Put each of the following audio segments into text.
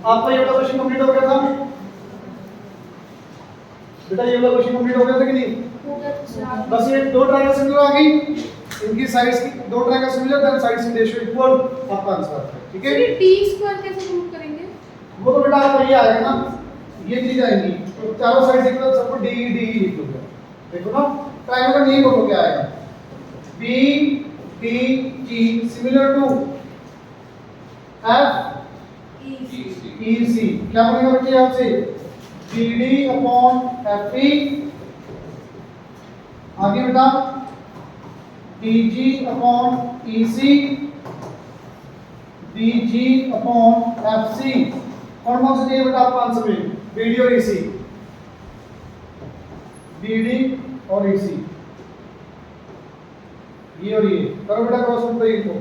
आपका ये वाला क्वेश्चन कंप्लीट हो गया था बेटा, ये वाला क्वेश्चन कंप्लीट हो गया था कि नहीं? बस ये दो ट्रायंगल सिमिलर आ गई, इनकी साइड्स की दो ट्रायंगल सिमिलर देन साइड्स की रेशियो इक्वल, आपका आंसर है। ठीक है, ये टी स्क्वायर कैसे प्रूव करेंगे? वो तो बेटा आपका ये आएगा ना, ये चीज आएगी तो चारों साइड इक्वल, सबको डी डी इक्वल है। देखो ना ट्रायंगल का नेम बोलो क्या आएगा, B D G similar to F E C, क्या बनेगा बच्चे यहाँ से B D upon F E, आगे बेटा D G upon E C, D G upon F C. कौन कौन से चाहिए बेटा आपको आंसर में, बी डी और ई सी, बी डी और ई सी, ये और ये करो बेटा क्रॉस मल्टीप्लाई को,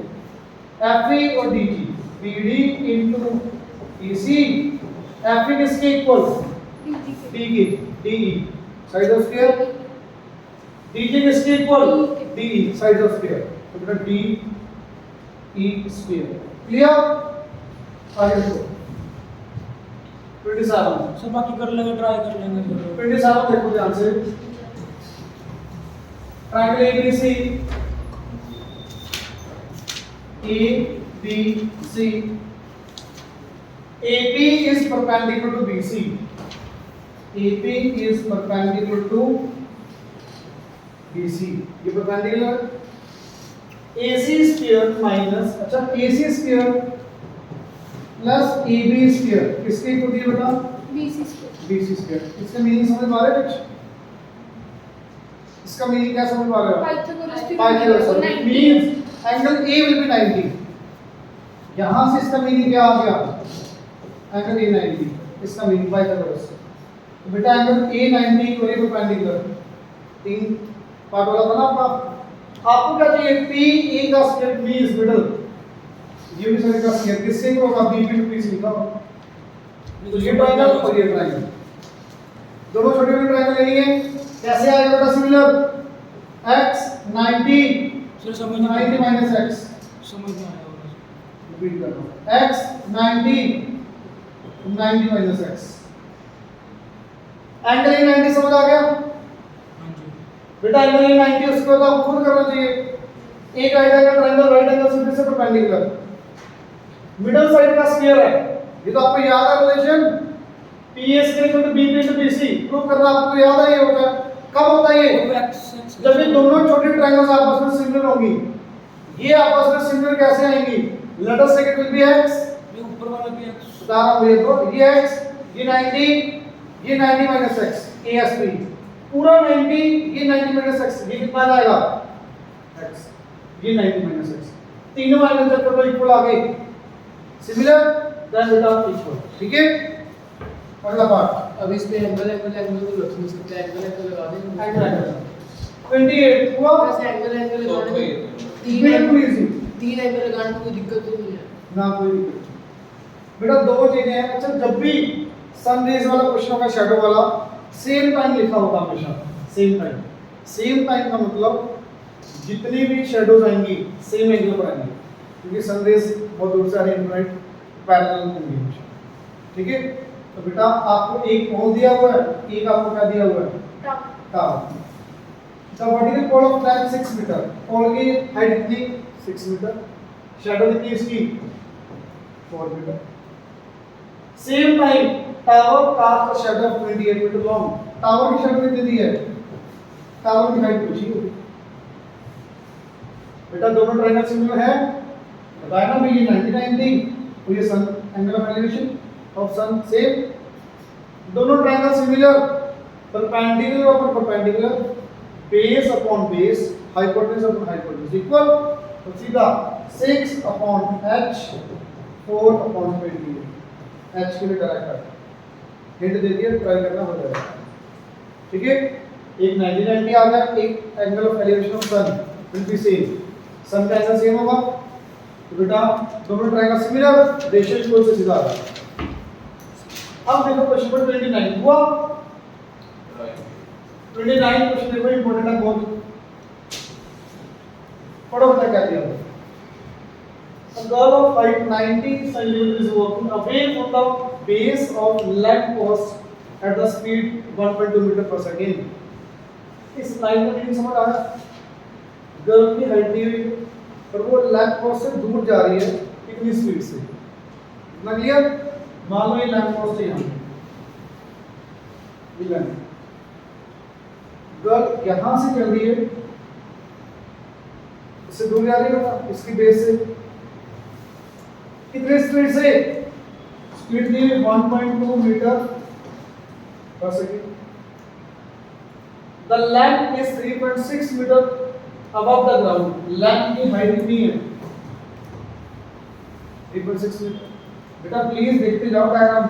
एफ ई और D G, B D into E C, F E किसके इक्वल, डी के, D E side of square, D J किसके इक्वल, D E side of square, तो बेटा डी ई स्क्वायर। क्लियर, आगे देखो 27 सब बाकी कर लेंगे, ट्राई कर लेंगे। 27 देखो ध्यान से, triangle ABC, A B C, AP is perpendicular to BC, AP is perpendicular to BC, ये perpendicular, AC square minus, अच्छा AC square plus AB square किसके इक्वल दिया बेटा, BC स्क्वायर। BC square। इसका मीनिंग समझ पा रहे हो कुछ, इसका मीनिंग क्या समझ पा रहे हो, Pythagoras means angle A will be 90, यहां से इसका मीनिंग क्या आ गया, एंगल A 90, इसका मीनिंग पाइथागोरस। तो बेटा एंगल A 90 को ये परपेंडिकुलर, तीन पार्ट वाला था ना आपका, आपको क्या चाहिए, PE का स्क्वायर मींस मिडल, ये भी सारे का स्क्वायर किससे को होगा, BP टू PC लिखा होगा, तो ये ट्रायंगल और ये ट्रायंगल, दोनों छोटे छोटे ट्रायंगल लेंगे, कैसे आएगा बेटा सिमिलर, x 90 सर समझ में 90 माइनस x, समझ में आया होगा। रिपीट कर रहा हूं, x 90 90 minus x, angle A 90 समझ आ गया हाँ जी बेटा, एंगल ए 90 उसको तो आपको खुद करना चाहिए, एक right angle triangle right angle से फिर से परपेंडिकुलर, मिडिल साइड का स्क्वायर है, ये तो आपको याद है रिलेशन, PS के equal to BP into BC, prove करना आपको याद है, ये होता है कब होता है ये, जब ये दोनों छोटे ट्रायंगल्स आपस में सिमिलर होंगी, ये आपस में सिमिलर कैसे आएंगी, लेट अस से इट विल बी x, ये ऊपर वाला भी x, बता रहा हूं देखो, ये x, ये 90, ये 90 माइनस x, ASP पूरा 90, ये 90 माइनस x, ये कितना जाएगा x, ये 90 माइनस x, तीनों माइनस जब तो इक्वल आ गए, सिमिलर देन बेटा इक्वल। ठीक है, अगला पार्ट, अब इस पे एंगल एंगल एंगल को रख नहीं सकते, एंगल एंगल लगा देंगे। एंगल 28 हुआ, बस एंगल एंगल लगाने बिल्कुल इजी, तीन एंगल लगाने में कोई दिक्कत तो नहीं है ना कोई दिक्कत। बेटा दो चीजें हैं, अच्छा जब भी सन रेज वाला क्वेश्चन होगा शैडो वाला, सेम टाइम लिखा होगा हमेशा, सेम टाइम, सेम टाइम का मतलब जितनी भी शैडोज आएंगी सेम एंगल पर आएंगी, क्योंकि सन रेज बहुत दूर से आ रही है, पैरेलल होंगी हमेशा। ठीक है, तो बेटा आपको एक कोण दिया हुआ है, एक आपको क्या दिया हुआ है, टाउ। द वर्टिकल कोण ऑफ लाइन 6 मीटर, कोण की हाइट कितनी 6 मीटर, शैडो कितनी इसकी 4 metre. Same time tower cast a shadow of 28 metre long, tower की शैडो कितनी दी है, टावर की हाइट पूछी है बेटा, दोनों ट्रायंगल सिमिलर है, बताया ना भी, ये 99 थी और ये sun angle of elevation of sun same, दोनों triangle similar, perpendicular upon perpendicular, base upon base, hypotenuse upon hypotenuse equal, तो सीधा 6 अपॉन h 4 अपॉन 28, h के लिए डायरेक्ट है, हिंट दे दिया, ट्राई करना हो जाएगा। ठीक है, एक 90 आ गया, एक angle of elevation of sun will be same, sun का एंगल सेम होगा, तो बेटा दोनों ट्रायंगल सिमिलर, रेशियो इक्वल से सीधा आ गया। अब देखो क्वेश्चन नंबर 29 हुआ, 29 क्वेश्चन देखो इंपॉर्टेंट है बहुत, पढ़ो बेटा क्या दिया हुआ, a girl of height 90 centimeters is walking away from the base of lamp post at the speed 1.2 metre पर सेकेंड। इस लाइन में मीनिंग समझ आ रहा है? गर्ल की हाइट दी हुई है और वो लैंप पोस्ट से दूर जा रही है कितनी स्पीड से, इतना क्लियर? मान लो ये लैंप पोस्ट है, यहाँ ये लैंप गर्ल यहाँ से चल रही है, इससे दूर जा रही है बेटा, इसकी बेस से कितने स्पीड से? स्पीड दी हुई 1.2 मीटर पर second. The lamp is 3.6 metre above the ground. Lamp की हाइट कितनी है? 3.6 मीटर। बेटा प्लीज देखते जाओ डायग्राम,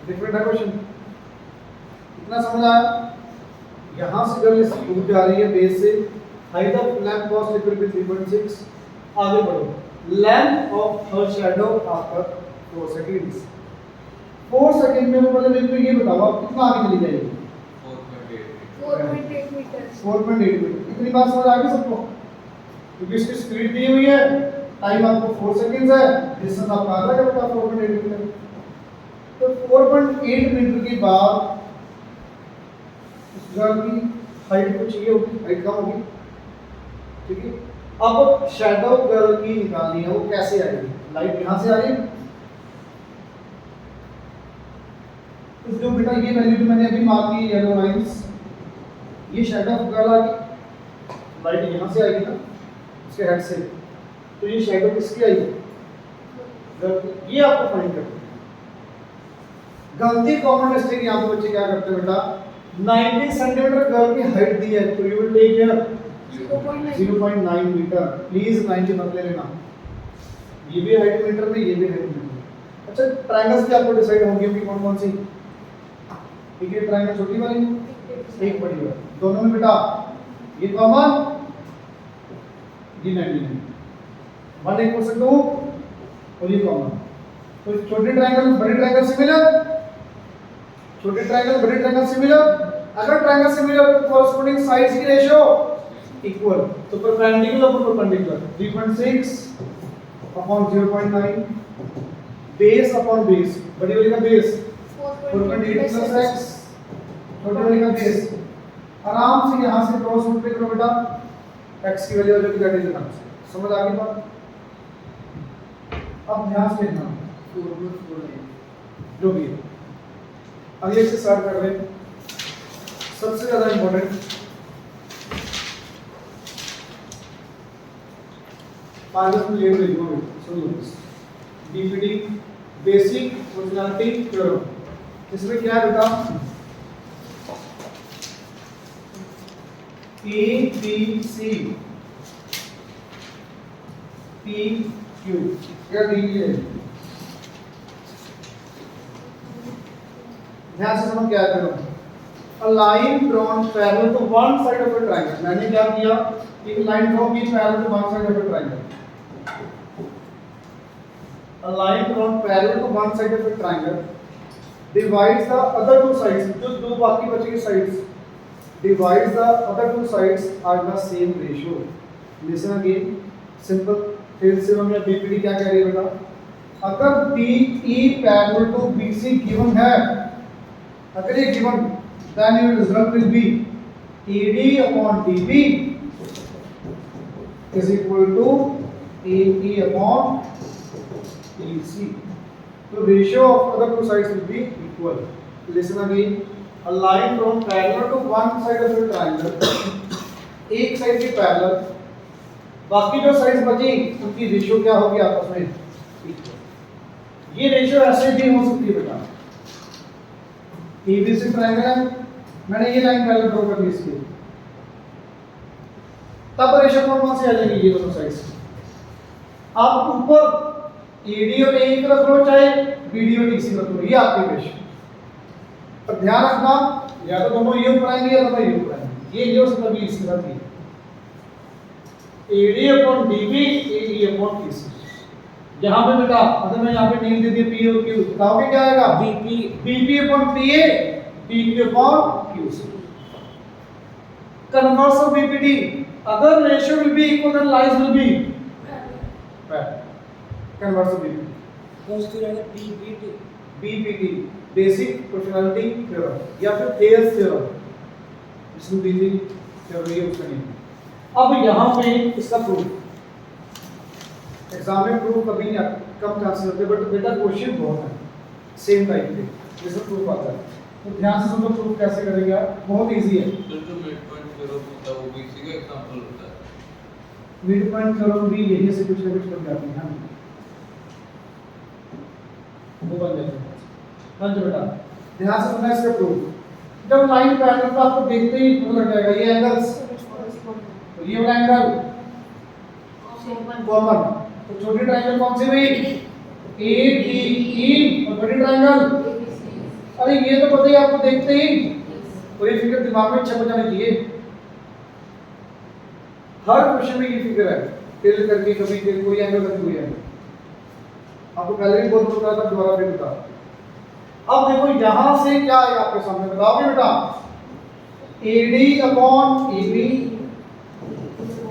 डिफरेंट है क्वेश्चन। इतना समझ आया? यहां से गर्ल इस दूर जा रही है बेस से, height of lamp post equal to 3.6। आगे बढ़ो। Length of her shadow after 4 seconds. 4 second में पहले मेरे को ये बताओ आप कितना आगे चली जाएगी? 4.8 मीटर। 4.8 मीटर। इतनी बात समझ आ गई सबको? क्योंकि इसकी स्पीड दी हुई है, टाइम आपको 4 सेकंड्स है, डिस्टेंस आपका आ रहा है बेटा 4.8 मीटर। तो 4.8 मीटर के बाद उस गर्ल की हाइट कुछ ये होगी, हाइट कम होगी, ठीक है? अब शैडो गर्ल की निकालनी है, वो कैसे आएगी? लाइट यहां से आ रही है, तो जो बेटा ये वैल्यू जो मैंने अभी मार्क की येलो लाइंस, ये शैडो गर्ल आ गई, लाइट यहां से आएगी ना इसके हेड से, तो ये शैडो किसकी आएगी? गर्ल की। ये आपको फाइंड करना है। गलती कॉमन मिस्टेक यहां पे बच्चे क्या करते हैं बेटा, 90 सेंटीमीटर गर्ल की हाइट दी है तो you will take here 0.9 metre. Please 90 मत ले लेना, ये भी हाइट मीटर में, ये भी हाइट मीटर में। अच्छा ट्रायंगल्स की आपको डिसाइड होगी कि कौन कौन सी, ठीक है? ट्रायंगल छोटी वाली, एक बड़ी वाली, दोनों में बेटा ये कॉमन, ये 99, 1 equals to 2 और ये कॉमन। तो छोटे ट्रायंगल बड़े ट्रायंगल से मिलर, छोटे ट्रायंगल बड़े ट्रायंगल से मिलर। अगर ट्रायंगल से मिलर तो कॉरस्पॉन्डिंग साइड्स की रेशियो इक्वल, तो परपेंडिकुलर पर perpendicular 3.6 upon 0.9, base upon base, बड़ी वाली का बेस 4.8 प्लस x, छोटी वाली का बेस। आराम से यहां से क्रॉस मल्टीप्लाई करो बेटा, x की वैल्यू हो जाएगी दैट इज आंसर। समझ आ गई बात? अब ध्यान से देखना 4.4 जो भी है। अगले से स्टार्ट कर रहे हैं। सबसे ज्यादा इंपॉर्टेंट 5 मिनट लेट देखो, सुन लो। DPD basic functionality theorem. इसमें क्या है बेटा, PPC PQ क्या दी है, ध्यान से समझ क्या करो। A line drawn parallel to one side of a triangle। मैंने क्या किया, एक लाइन ड्रॉ की parallel to one side of a triangle। A line drawn parallel to one side of a triangle divides the other two sides, जो दो बाकी बचे के sides, divides the other two sides at the same ratio। Listen again, simple। फिर से हमने BPD क्या कह रही है बेटा, अगर BE parallel to BC given है, अगर ये given, then your result will be AD upon DB is equal to AE upon EC। So ratio of other two sides will be equal। Listen again, a line drawn parallel to one side of a triangle, एक side की parallel, बाकी जो sides बची उनकी ratio क्या होगी आपस में इक्वल। ये रेशियो ऐसे भी हो सकती है बेटा, ABC ट्रायंगल है, मैंने ये लाइन पैरेलल ड्रॉ कर दी इसकी, तब रेशियो कौन से आ जाएगी, ये दोनों साइड्स। आप ऊपर AD और AE रख लो, चाहे BD और DC रख लो, ये आपकी रेशियो। पर ध्यान रखना, या तो दोनों ये ऊपर आएंगे या दोनों ये ऊपर आएंगे, ये जो सब भी इसके साथ है AD upon DB AE upon PC। यहाँ पे बेटा अगर मैं यहाँ पे नेम दे दिया P और Q, बताओगे क्या आएगा, BP upon PA PQ upon QC। Converse of BPD, अगर ratio will be equal then lines will be parallel। Converse of BPD कौन सी रहेगा? PBT BPT basic proportionality theorem या फिर थेल्स थ्योरम, इसमें बीपी थ्योरम यूज करेंगे। अब यहाँ पे इसका प्रूफ एग्जाम में प्रूफ कभी नहीं आता, कम चांसेस होते, बट बेटा क्वेश्चन बहुत है सेम टाइप के जिसमें प्रूफ आता है, तो ध्यान से सुनो प्रूफ कैसे करेंगे आप, बहुत इजी है। तो जो मिड पॉइंट थ्योरम होता है वो भी इसी का एग्जांपल होता है। मिड पॉइंट थ्योरम भी यही से कुछ ना कुछ बन जाती है, वो बन जाते हैं। हाँ जी बेटा, ध्यान से सुनना इसका प्रूफ। जब लाइन पैरेलल तो आपको देखते ही पता लग जाएगा ये एंगल्स, तो ये वाला एंगल कॉमन, तो छोटी ट्रायंगल कौन सी हुई, ए डी ई, और बड़ी ट्रायंगल, अरे ये तो पता ही आपको देखते ही, तो ये फिगर दिमाग में छप जानी चाहिए। हर क्वेश्चन में ये फिगर है, टिल्ट करके कभी कोई एंगल करके कोई एंगल, आपको पहले भी बहुत बता था, दोबारा भी बता। अब देखो यहां से क्या है आपके सामने, बताओगे बेटा, AD upon AB,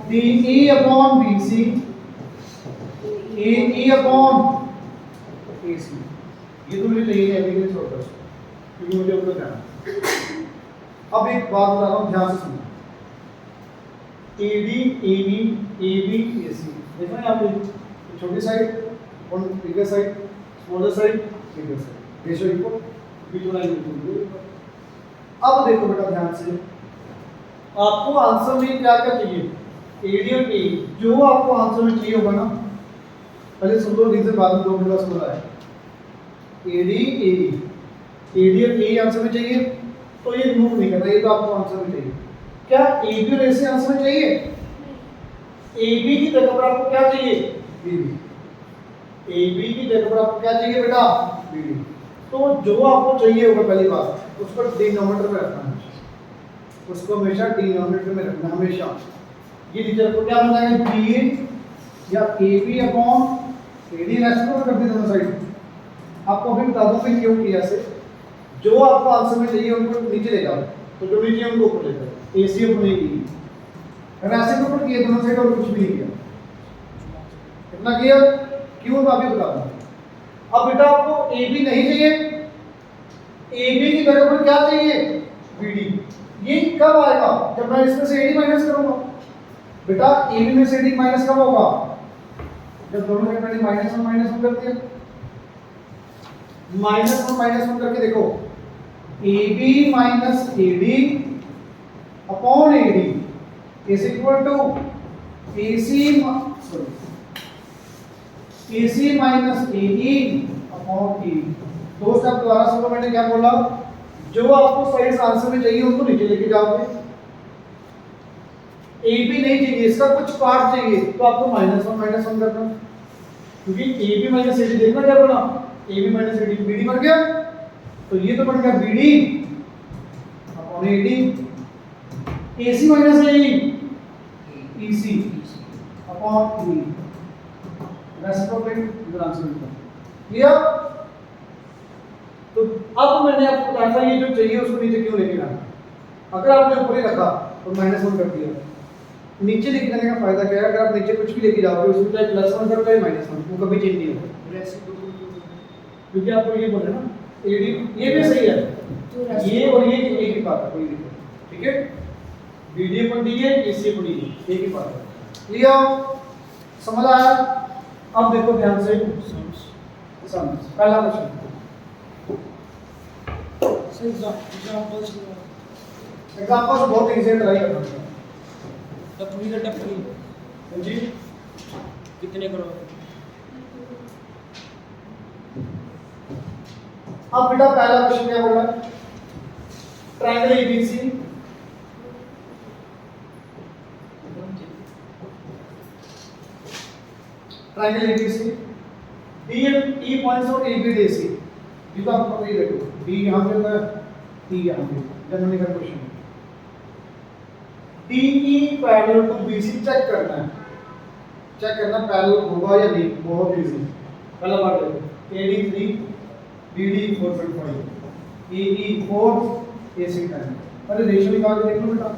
DE upon BC, AE upon AC, ये तो मुझे चाहिए अभी के छोड़कर, क्योंकि मुझे उधर जाना। अब एक बात बता रहा हूँ, ध्यान से सुनना, AD AB AB AC, देखो यहाँ पे छोटी साइड और bigger side, smaller side, bigger side, ratio equal, बीच वाला इक्वल। अब देखो बेटा ध्यान से, आपको आंसर में क्या क्या चाहिए, AD और AE, जो आपको आंसर में चाहिए होगा ना, पहले सुन लो, रीजन बाद में 2 मिनट बाद बोला है, AD AE, AD और AE आंसर में चाहिए, तो ये रिमूव नहीं करना, ये तो आपको आंसर में चाहिए। क्या AB और AC आंसर में चाहिए, AB की जगह पर आपको क्या चाहिए, BD, AB की जगह पर आपको क्या चाहिए बेटा, BD। तो जो आपको चाहिए होगा पहली बात, उसको डिनोमिनेटर में रखना है, उसको हमेशा डिनोमिनेटर में रखना, हमेशा। ये नीचे रखो, क्या बन जाएगा, BA या AB अपॉन AD, रेसिप्रोकल कर दी दोनों साइड। आपको अभी बता दूं मैं क्यों किया ऐसे, जो आपको आंसर में चाहिए उनको नीचे ले जाओ, तो जो नीचे उनको ऊपर ले जाओ, AC अपॉन AD, अगर ऐसे ऊपर किए दोनों साइड और कुछ भी नहीं किया, इतना किया क्यों, मैं अभी बता दूं। अब बेटा आपको AB नहीं चाहिए, AB की जगह पर क्या चाहिए, BD। ये कब आएगा, जब मैं इसमें से AD माइनस करूंगा। बेटा AB में से AD माइनस कब होगा, जब दोनों में मैंने -1 कर दिया, -1 करके देखो, AB minus AD upon AD is equal to AC minus AE upon E। दो स्टेप दोबारा सुनो, मैंने क्या बोला, जो आपको सही आंसर में चाहिए उनको नीचे लेके जाओगे। AB नहीं चाहिए, इसका कुछ पार्ट चाहिए, तो आपको -1 करना, क्योंकि AB माइनस AD देखना क्या बना, AB माइनस AD BD बन गया, तो ये तो बन गया BD upon AD, AC minus AE EC upon E, reciprocal इधर आंसर मिलता है। क्लियर? तो अब मैंने आपको बताया था ये जो चाहिए उसको नीचे क्यों लेके जाना, अगर आपने ऊपर ही रखा तो -1 कर दिया, नीचे लेके जाने का फायदा क्या है, अगर आप नीचे कुछ भी लेके जाओगे उसमें चाहे +1 करो चाहे -1, वो कभी चेंज नहीं होगा, क्योंकि आपको ये बोले ना AD, ये भी सही है, ये और ये एक ही बात है, कोई दिक्कत, ठीक है, BD पर दी है, AC पर दी है, एक ही बात है। क्लियर, समझ आया? अब देखो ध्यान से, पहला क्वेश्चन, एग्जांपल्स बहुत इजी है, ट्राई करना है। टपरी का टपरी जी कितने करोड़, अब बेटा पहला क्वेश्चन क्या बोला, triangle ABC, triangle ABC, D and E points और AB और AC, ये तो आपको पता ही है, D यहाँ पे होता है, E यहाँ पे, जनरली का क्वेश्चन है। DE parallel to BC check करना है, चेक करना पैरेलल होगा या नहीं, बहुत इजी। पहला बात देखो, AD 3, BD 4.5, AE 4, AC 10, अरे रेशियो निकाल के देख लो बेटा,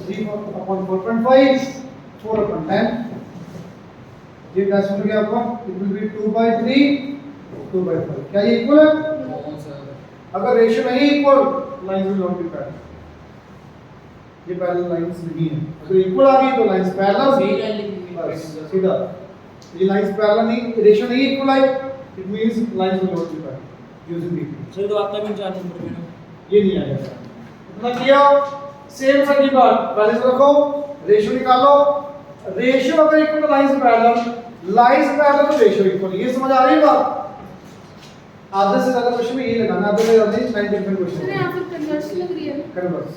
3/4.5, 4/10, ये कैसे हो गया आपका, इट विल बी 2/3 2/5। क्या ये इक्वल है? कौन सा अगर रेशियो नहीं equal, lines will not be parallel. ये पैरेलल लाइंस नहीं है। अगर इक्वल आ गई तो लाइंस पैरेलल, सही लाइन लिखी हुई बस सीधा। ये लाइंस पैरेलल नहीं, रेशियो नहीं equal I, it means lines will not be parallel using BP. Sir तो आता भी 4 नंबर में ना। ये नहीं आएगा। इतना किया, सेम सा की बात पहले से रखो, रेशियो निकालो। रेशियो अगर इक्वल तो लाइंस पैरेलल, लाइंस पैरेलल तो रेशियो इक्वल। ये समझ आ रही है बात? आधे से ज्यादा क्वेश्चन में ये लगाना, आधे से ज्यादा 9 डिफरेंट सर क्वेश्चन यहाँ पर कन्वर्स लग रही है ना? कन्वर्स।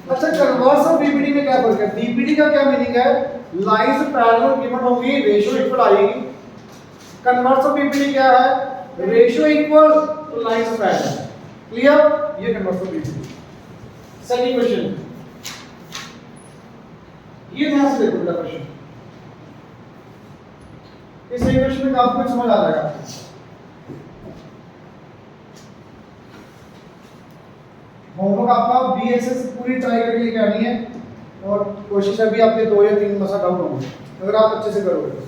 अच्छा, कन्वर्स और बीपीडी में क्या फर्क है? बीपीडी का क्या मीनिंग है? लाइंस पैरेलल गिवन होगी, रेशियो इक्वल आएगी। कन्वर्स और बीपीडी क्या है? रेशियो इक्वल तो लाइंस पैरेलल। क्लियर? ये कन्वर्स और बीपीडी। सेकंड क्वेश्चन, ये ध्यान से देखो बेटा क्वेश्चन। इस क्वेश्चन में काफी कुछ समझ आ जाएगा। होमवर्क आपका बीएसएस पूरी ट्राई करके लेके आनी है और कोशिश अभी आपके 2 या 3 मसा डाउन होंगे अगर आप अच्छे से करोगे तो।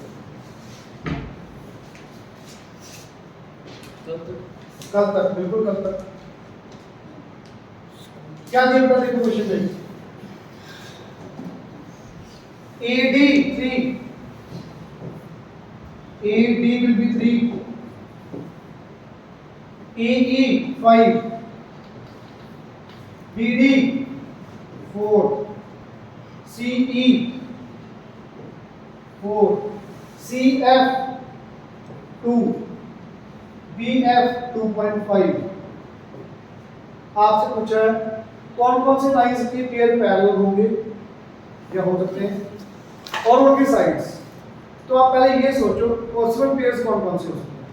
कल तक, बिल्कुल कल तक। क्या दिया बेटा? देखो क्वेश्चन देखो, AD 3, AD will be 3, AE 5, BD 4, CE 4, CF 2, BF 2.5। आपसे पूछा है कौन कौन से लाइंस के पेयर पैरेलल होंगे या हो सकते हैं और उनकी साइड्स। तो आप पहले ये सोचो पॉसिबल पेयर्स कौन कौन से हो सकते हैं,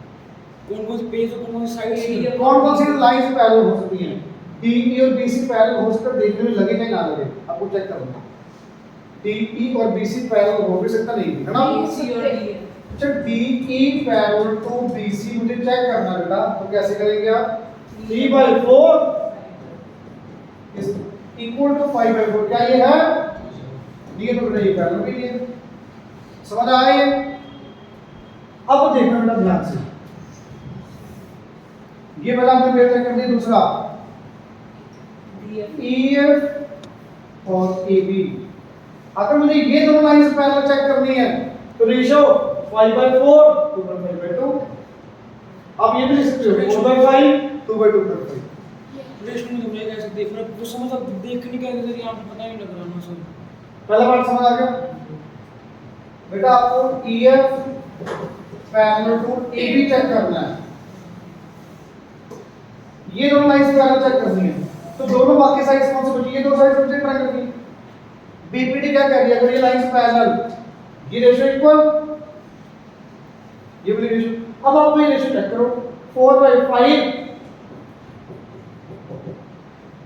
कौन-कौन से पेज और कौन-कौन से साइड कौन कौन सी लाइंस पैरेलल हो सकती हैं। DE और BC पैरेलल हो सकता है, देखने में लगे नहीं ना लगे, आपको चेक करना। DE और BC पैरेलल हो भी सकता नहीं है ना। सी और डी है। अच्छा, DE पैरेलल टू BC मुझे चेक करना बेटा, तो कैसे करेंगे आप? 3/4 इज इक्वल टू 5/4। क्या ये है? ये तो बेटा ये पैरेलल भी है। समझ आ रही है? अब देखना बेटा ध्यान से, ये वाला हमने बेटा कर दिया। दूसरा EF और AB। अगर मुझे ये दोनों लाइंस पैरेलल चेक करनी है तो रेशियो 5/4 2/5/2। आप ये भी लिख सकते हो 4/5 2/2/5। रेशो में तुमने कैसे देख रहा वो समझ अब देखने का इधर यहां पे पता ही नहीं लग रहा ना सब। पहला बात समझ आ गया बेटा? आपको EF parallel to AB check करना है, ये दोनों लाइंस पैरेलल चेक करनी है। तो दोनों बाकी साइड्स कौन सी बची? ये दो साइड्स बची ट्रायंगल की। बीपीडी क्या कह रही है? अगर ये लाइंस पैरेलल, ये रेशियो इक्वल, ये वाली रेशियो। अब आप ये रेशियो चेक करो, 4/5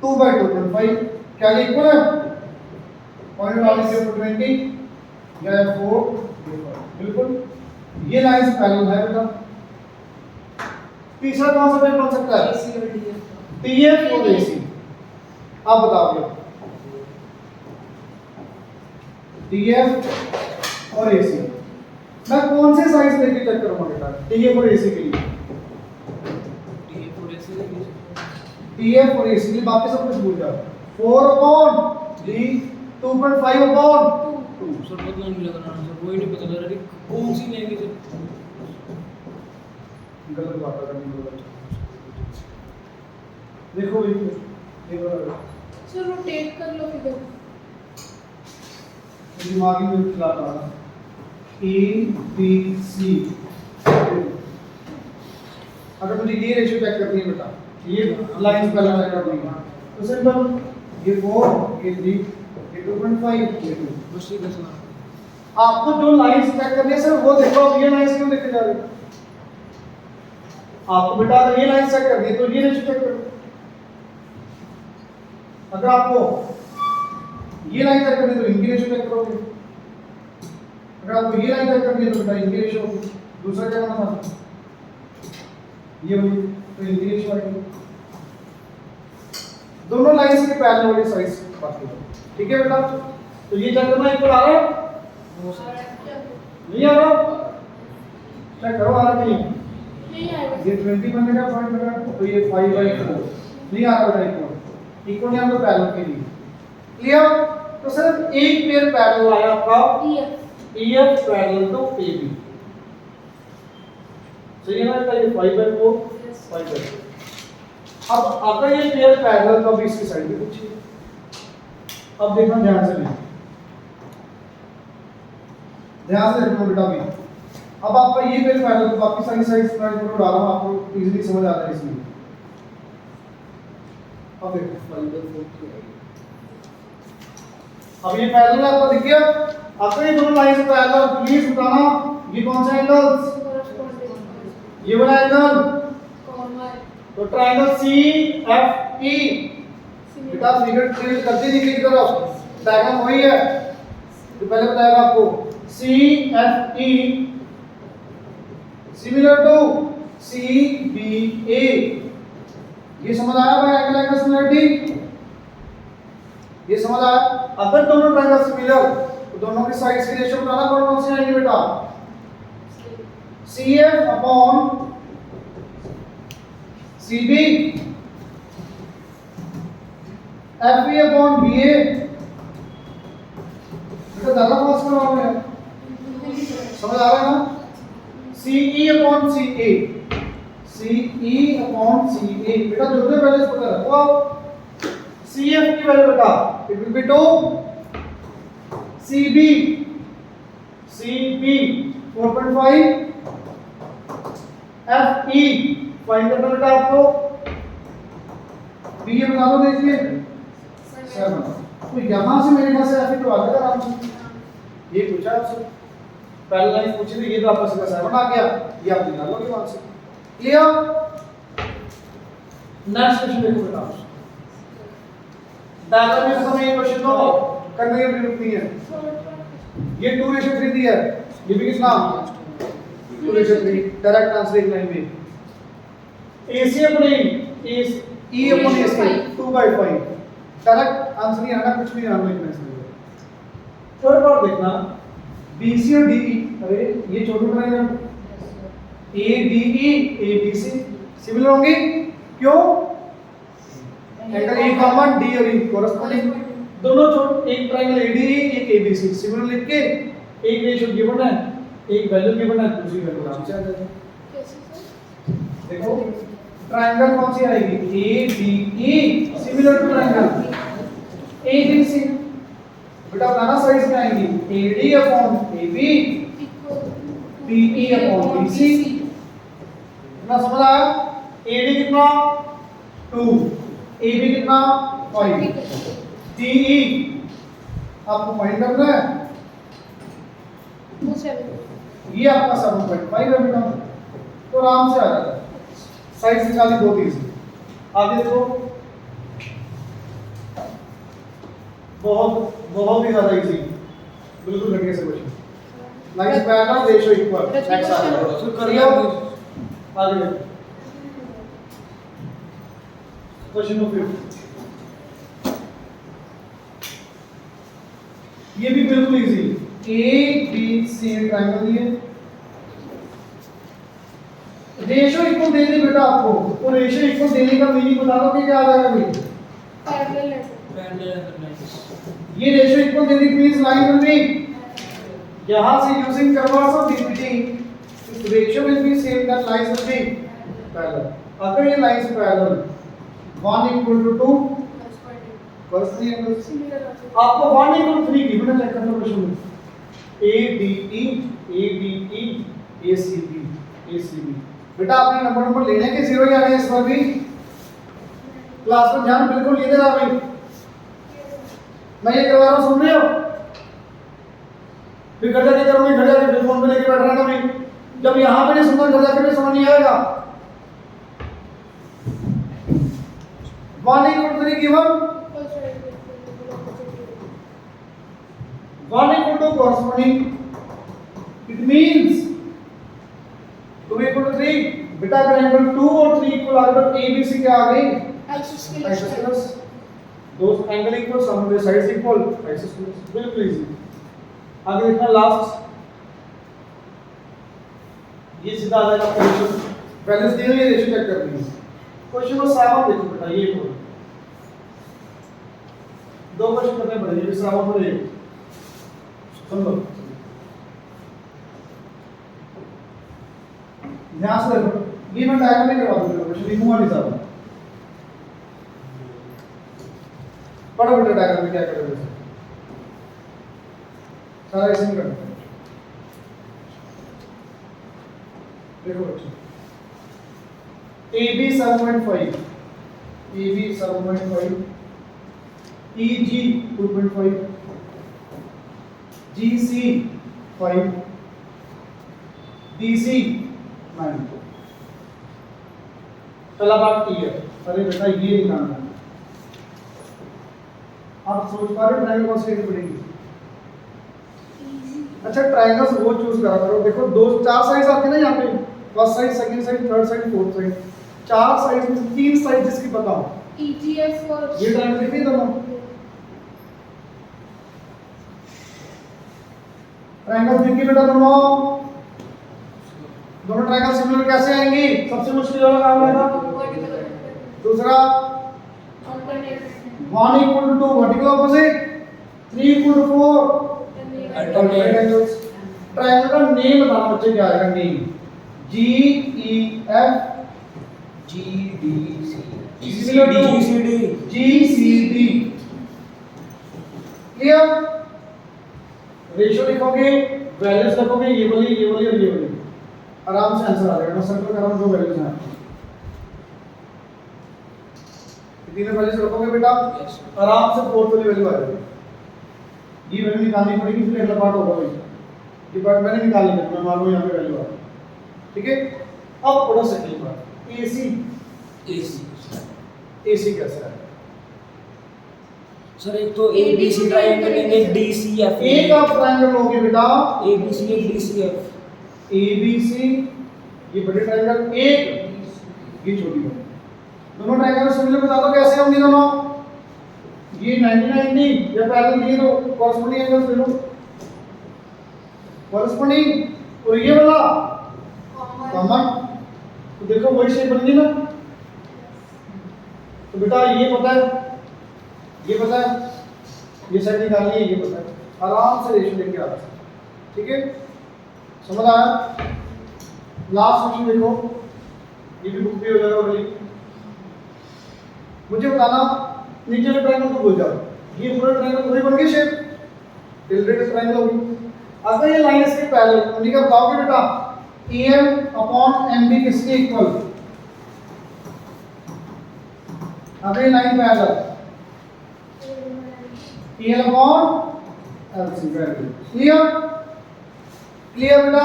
2/2.5। क्या ये इक्वल है? पॉइंट डालने के ऊपर 20 या 4 बिल्कुल। ये लाइंस पैरेलल है बेटा। तीसरा कौन सा पेयर बन सकता है? सी और डी है। TF और AC। आप बताओगे TF और AC मैं कौन से साइज लेके चेक करूंगा बेटा? TF और AC के लिए TF और AC के लिए बाकी सब कुछ भूल जाओ। 4/3 2.5/2। सर पता नहीं लग रहा सर, वही नहीं पता लग रहा कि कौन सी लेंगे सर। गलत बात करनी बोला। देखो ये वाला सर रोटेट कर लो फिगर। दिमागी में चलाता है ABC। अगर मुझे ये रेशियो चेक करनी है बेटा, ये लाइंस पैरेलल चेक करनी है तो सिंपल ये 4 ये 3 ये 2.5 ये 2। बस ये कैसे ना आपको जो लाइंस चेक करनी है सर वो देखो। आप ये लाइंस क्यों देखते जा रहे हो? आपको बेटा अगर ये लाइंस चेक करनी है तो ये रेशियो चेक करो। अगर आपको ये लाइन चेक करनी है तो इनकी रेशियो चेक करोगे। अगर आपको ये लाइन चेक करनी है तो बेटा इनकी रेशियो होगी। दूसरा क्या होना था? ये हुई तो इनकी रेशियो आएगी। दोनों लाइंस के पैरेलल वाली साइज बात करो, ठीक है बेटा? तो ये चेक करना इक्वल आ रहा है? नहीं आ रहा? चेक करो आ रहा कि नहीं। नहीं आएगा ये 20 बनेगा 5 बनेगा तो ये 5/4 नहीं आ रहा इक्वल इक्वल यहाँ पे पैरेलल के लिए क्लियर। तो सिर्फ एक पेयर पैरेलल आया आपका EF पैरेलल टू AB सही है ना। ये 5/4 5/4। अब अगर ये पेयर पैरेलल तो अभी इसकी साइड पे पूछिए। अब देखना ध्यान से नहीं, ध्यान से देखो बेटा भी। अब आपका ये पेयर पैरेलल तो बाकी सारी साइड्स मैं फोटो डाल रहा हूं आपको इजीली समझ आ रहा है इसमें। अब देखो 5/4 अब ये पैरेलल आपको दिख गया। अगर ये दोनों लाइंस पैरेलल प्लीज बताना ये कौन सा एंगल्स, ये वाला एंगल तो ट्रायंगल CFE बेटा फिगर ट्रेस करते नीचे की तरफ डायग्राम वही है तो पहले बताएगा आपको CFE सिमिलर टू CBA। ये समझ आया भाई एंगल एंगल सिमिलरिटी, ये समझ आया। अगर दोनों ट्रायंगल सिमिलर तो दोनों की साइड्स की रेशियो बताना कौन कौन सी आएंगी बेटा, CF upon CB FE upon BA। बेटा ज्यादा पास करवाओ है समझ आ रहा है ना। CE upon CA CE upon CA बेटा जो भी वैल्यूज पता रखो आप। CF की वैल्यू बेटा it will be 2 CB 4.5 FE find करना बेटा आपको BA बता दो देखिए 7। तो यहां से मेरे ख्याल से FE तो आ जाएगा आराम से। ये पूछा आपसे पहले लाइन पूछी थी, ये तो आपका सीधा 7 आ गया, ये आप निकाल लोगे वहां से। क्लियर। नेक्स्ट क्वेश्चन देखो बेटा, डायग्राम में हमें ये क्वेश्चन तो करने की जरूरत नहीं है। ये 2:3 दिया है, ये भी कितना 2:3 डायरेक्ट आंसर एक लाइन में। AC अपने E अपॉन AC 2/5 डायरेक्ट आंसर ही आना, कुछ भी आना लिखना इसमें। थर्ड पार्ट देखना BC और DE, अरे ये छोटे ट्रायंगल ADE ABC सिमिलर होंगे क्यों, एंगल A कॉमन D और E कोरस्पोंडिंग दोनों छोटे, एक ट्रायंगल ADE एक ABC सिमिलर लिख के एक रेशियो गिवन है, एक वैल्यू गिवन है, दूसरी वैल्यू आराम से आ जाएगी। देखो ट्रायंगल कौन सी आएगी ADE similar to triangle ABC बेटा बताना साइड्स में आएंगी AD upon AB BE upon BC। कितना समझ आया। AD कितना 2 AB कितना 5 DE आपको फाइंड करना है, ये आपका 7.5 है बेटा, तो आराम से आ जाता है। साइड्स निकालनी बहुत इजी। आगे देखो बहुत ही ज्यादा इजी, बिल्कुल घटिया से question. Lines parallel ratio equal x आ गया, शुरू कर लिया। आगे देखो क्वेश्चन नंबर 5, ये भी बिल्कुल इजी। ABC ट्रायंगल दिए, रेशियो इक्वल दे दी बेटा आपको, तो रेशियो इक्वल देने का मीनिंग बता दो कि क्या आ जाएगा भाई, पैरेलल है ये रेशियो इक्वल दे दी प्लीज लाइन विल बी यहां से using curves of DPT ratio will be same that lines will be parallel. अगर ये lines parallel 1 equal to 2 first angle आपको 1 इक्वल टू 3 गिवन है, चेक करना क्वेश्चन में ADE ABE ACB बेटा आपने नंबर लेने के जीरो ही आने इस बार भी। क्लास में ध्यान बिल्कुल ये दे रहा भाई, मैं ये करवा रहा हूं, सुन रहे हो। फिर घर जाके करो, घर जाके फिर फोन पे लेके बैठ रहा था भाई, जब यहां पे नहीं सुनना घर जाके भी समझ नहीं आएगा। 1 equal to 3 given 1 equal to corresponding, it means 2 equal to 3 बेटा अगर एंगल 2 और 3 इक्वल आ गए तो ABC क्या आ गई आइसोस्केलस, दो angle equal some of the sides equal isosceles, बिल्कुल इजी। आगे देखना लास्ट, ये सीधा आ जाएगा क्वेश्चन वैल्यूज दी हुई है, रेशियो चेक करनी है। क्वेश्चन नंबर 7 देखो बेटा, ये बोलो दो क्वेश्चन करने पड़ेंगे, 7 और 8 सुन लो ध्यान से देखो। ये मैं डायग्राम नहीं करवा दूंगा, क्वेश्चन लिखूंगा नहीं साहब। पढ़ो बेटा डायग्राम में क्या करोगे सारा ऐसे नहीं करना। देखो बच्चों AB 7.5, AB 7.5, EG 2.5, GC 5, DC 9। पहला बात क्लियर। अरे बेटा ये निकालना है। आप सोच पा रहे हो ट्रायंगल कौन सी पड़ेगी? अच्छा ट्रायंगल्स वो चूज करा करो। देखो दो चार साइड्स आते हैं ना यहाँ पे, first side, second side, third side, fourth side. चार साइड में से तीन साइड जिसकी बताओ। EGF और ये ट्रायंगल दिख रही है दोनों? ट्रायंगल दिख गई बेटा दोनों? दोनों ट्रायंगल सिमिलर कैसे आएंगी? सबसे मुश्किल वाला काम है ना। दूसरा 1 equal to 2 vertical opposite, 3 equal to 4 alternate। Triangle का नेम बताना बच्चे, क्या आएगा name? GEF GDC GCD GCD। Clear? Ratio लिखोगे, वैल्यूज लिखोगे, ये वाली और ये वाली, आराम से आंसर आ जाएगा। मैं सर्कल कर रहा हूं, दो वैल्यूज हैं। तीनों वैल्यूज रखोगे बेटा, आराम से फोर्थ वाली वैल्यू आ जाएगी। ये वैल्यू निकालनी पड़ेगी, फिर अगला पार्ट होगा भाई। ये पार्ट मैंने निकालनी है, मैं मान लो यहाँ पे वैल्यू आ गई, ठीक है। अब पढ़ो सेकंड पार्ट, AC कैसा है? सर एक तो ABC ट्रायंगल है, एक DCF। एक आप ट्रायंगल लोगे बेटा, ABC एक DCF। ABC ये बड़े ट्रायंगल, एक ये छोटी वाली। दोनों ट्रायंगल सिमिलर बता दो कैसे होंगे दोनों? ये 90-90 या पैरेलल दिए तो कॉरेस्पॉन्डिंग एंगल्स ले लो, कॉरेस्पॉन्डिंग। और ये वाला कॉमन, तो देखो वही शेप बन गई ना। तो बेटा ये पता है, ये पता है, ये साइड निकालनी है, ये पता है, आराम से रेशियो लेके आ रहा है, ठीक है। समझ आया? लास्ट क्वेश्चन देखो, ये भी बुक पे हो जाएगा वाली। मुझे बताना, नीचे वाले ट्रायंगल को भूल जाओ, ये पूरा ट्रायंगल वही बन गई शेप, टिल्टेड ट्रायंगल होगी। अगर ये लाइन इसके पैरेलल, उन्हीं का बताओगे बेटा AM अपॉन MB किसके इक्वल? अगर ये line parallel, EL upon LC, clear? Clear बेटा?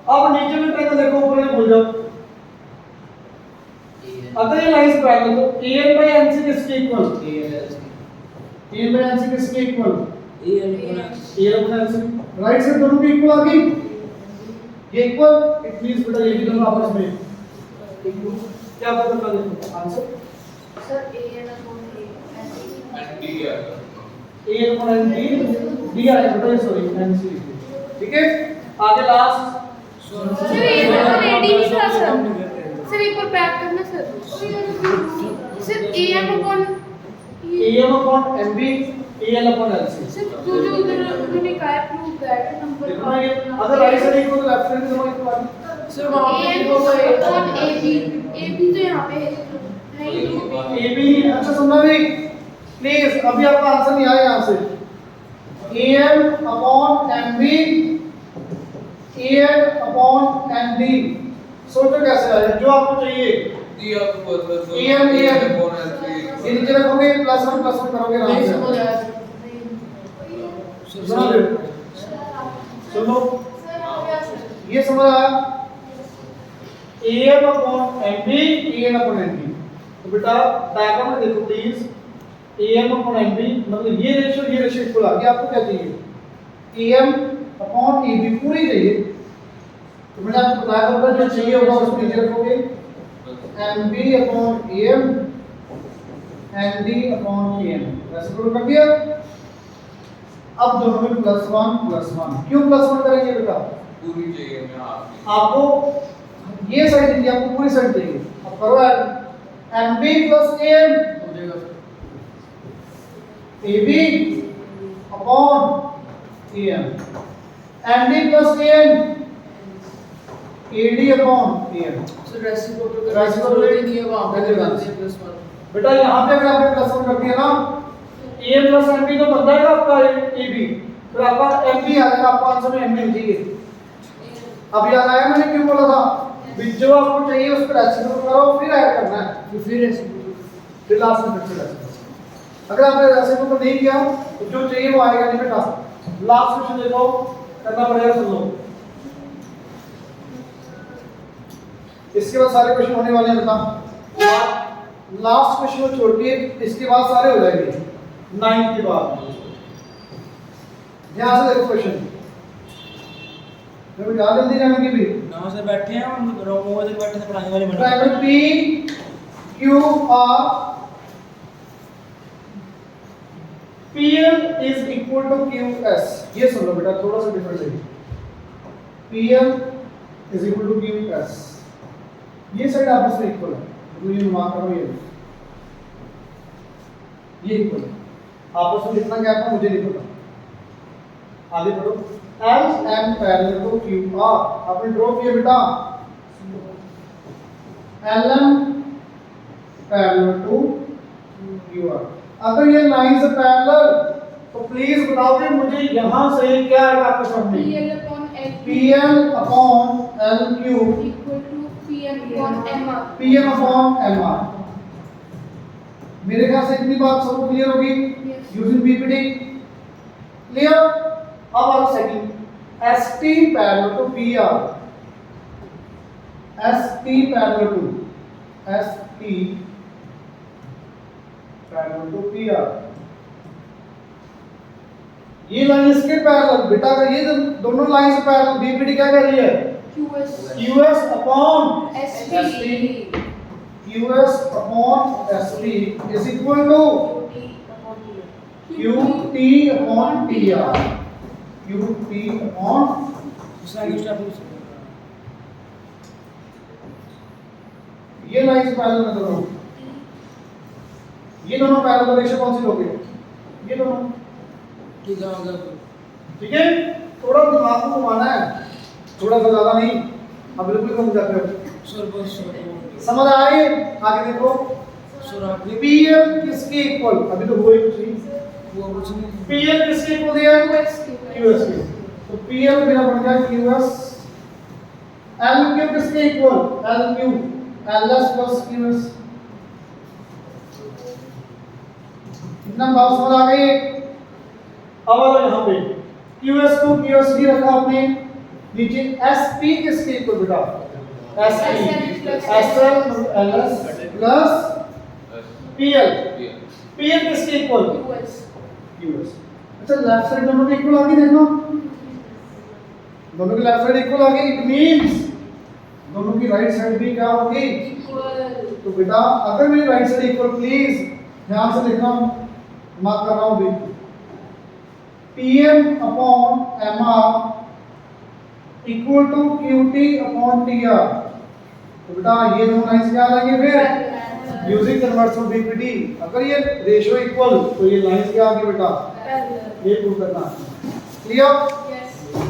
अब नीचे में ट्रायंगल देखो, ऊपर में भूल जाओ। अगर ये लाइंस पैरेलल तो AN बाय NC किसके इक्वल? AN बाय NC किसके equal? AL upon LC। Right side दोनों की इक्वल आ गई, ये इक्वल, इट मींस बेटा ये भी दोनों आपस में इक्वल। क्या पता चला? देखो answer sir AN upon anti क्या है? AN अपॉन ND दिया है बेटा, सॉरी NC, ठीक है। आगे last sir AN upon AD नहीं था सर एक बार बैक करना sir. Sir AM upon AM upon MB, AL upon LC। Sir जो उधर उन्होंने कहा प्रूव दैट नंबर देखो ना, ये अगर राइट साइड इक्वल तो लेफ्ट साइड भी इक्वल आ गई। सर वहां पे AN अपॉन AB तो यहाँ पे है ही नहीं। AB अच्छा सुनना भी प्लीज, अभी आपका आंसर नहीं आया यहाँ से। AM upon MB, AN upon MD, सोचो कैसे आएगा जो आपको चाहिए। दिया तो बस AM अपॉन LC। ये नीचे रखोगे, +1 करोगे आराम नहीं से। समझ आया सुनो सुनो, ये समझ आया? AM upon MB, AN upon ND। तो बेटा डायग्राम में देखो प्लीज, AM अपॉन MB मतलब ये रेशियो इक्वल आ गया। आपको क्या चाहिए? AM अपॉन AB पूरी चाहिए। तो मैंने आपको बताया था जो चाहिए होगा उसको नीचे रखोगे, MB upon AM, MD upon AM, ऐसे करो कर दिया। अब दोनों में +1 +1, क्यों +1 करेंगे बेटा? पूरी चाहिए मैं आपकी। आपको ये साइड चाहिए आपको, पूरी साइड चाहिए। अब करो MB प्लस AM हो जाएगा AB upon AM, MD plus AM AD upon AM। Sir reciprocal Reciprocal नहीं है वहां पे प्लस 1 बेटा यहाँ पे अगर आपने प्लस 1 कर दिया ना, AM प्लस MB तो बनता है आपका AB, फिर आपका MB आ जाएगा, आपको आंसर में MB चाहिए। अब याद आया मैंने क्यों बोला था, जो आपको चाहिए उस पर रेसिप्रोकल करो, फिर ऐड करना है, फिर रेसिप्रोकल फिर लास्ट में फिर से रेसिप्रोकल। अगर आपने रेसिप्रोकल नहीं किया तो जो चाहिए वो आएगा नहीं बेटा। लास्ट क्वेश्चन देखो, करना पड़ेगा, सुन लो। इसके बाद सारे क्वेश्चन होने वाले हैं बेटा। लास्ट क्वेश्चन को छोड़ के इसके बाद सारे हो जाएंगे 9 के बाद। ध्यान से देखो क्वेश्चन, मैं बता जल्दी जाने की भी। ना सर बैठे हैं हम रोमो से बैठे थे पढ़ाने वाले बने triangle P Q R PL is equal to QS। ये सुन लो बेटा, थोड़ा सा डिफरेंस है। PL is equal to QS, ये साइड आपस में इक्वल है, तो ये मार्क करो, ये इक्वल है, आपस में कितना गैप है मुझे नहीं पता। आगे बढ़ो। LM पैरेलल टू QR, आपने ड्रॉ किया बेटा, LM पैरेलल टू QR। अगर ये लाइन से पैरेलल तो प्लीज बताओ कि मुझे यहां से क्या आएगा आपके सामने, PL upon LQ equal to PM upon MR। PM upon MR। मेरे ख्याल से इतनी बात सबको क्लियर होगी यूजिंग PPT। क्लियर? अब आओ second, ST parallel to PR, ST parallel to PR। ये लाइन इसके पैरेलल बेटा, अगर ये दोनों लाइन से पैरेलल, BPT क्या कर रही है, QS upon ST, QS upon ST is equal to QT upon TR, QT upon. दूसरा आगे स्टेप ये लाइन से पैरेलल में दोनों, ये दोनों पैरेलल रेशो कौन सी लोगे, ये दोनों। ठीक है अगर ठीक है, थोड़ा दिमाग को घुमाना है, थोड़ा सा ज्यादा नहीं। अब बिल्कुल घूम जाते हो, सर बस समझ आ रही है? आगे देखो, सर आपने PL किसके इक्वल, अभी तो हुआ ही कुछ नहीं। वो कुछ नहीं PL किसके इक्वल दिया है, QS के, तो PL मेरा बन गया QS। LQ किसके equal, LQ LS plus QS। इतना बात समझ आ गई। अब आओ यहाँ पे, QS को QSD रखा आपने, नीचे SP किसके इक्वल बेटा, SP SL LS plus PL, PL किसके इक्वल, QS। अच्छा लेफ्ट साइड दोनों के इक्वल आ गई, देखो दोनों की लेफ्ट साइड इक्वल आ गई, इट मींस दोनों की राइट साइड भी क्या होगी, तो बेटा अगर मेरी राइट साइड इक्वल, प्लीज ध्यान से लिखना, मार्क कर रहा हूं भी, PM upon MR equal to QT upon TR। तो बेटा ये दोनों लाइंस क्या आ जाएंगे फिर, यूजिंग कन्वर्शन BPT। अगर ये रेशियो इक्वल तो ये लाइंस क्या आ गई बेटा, ये प्रूव करना। क्लियर?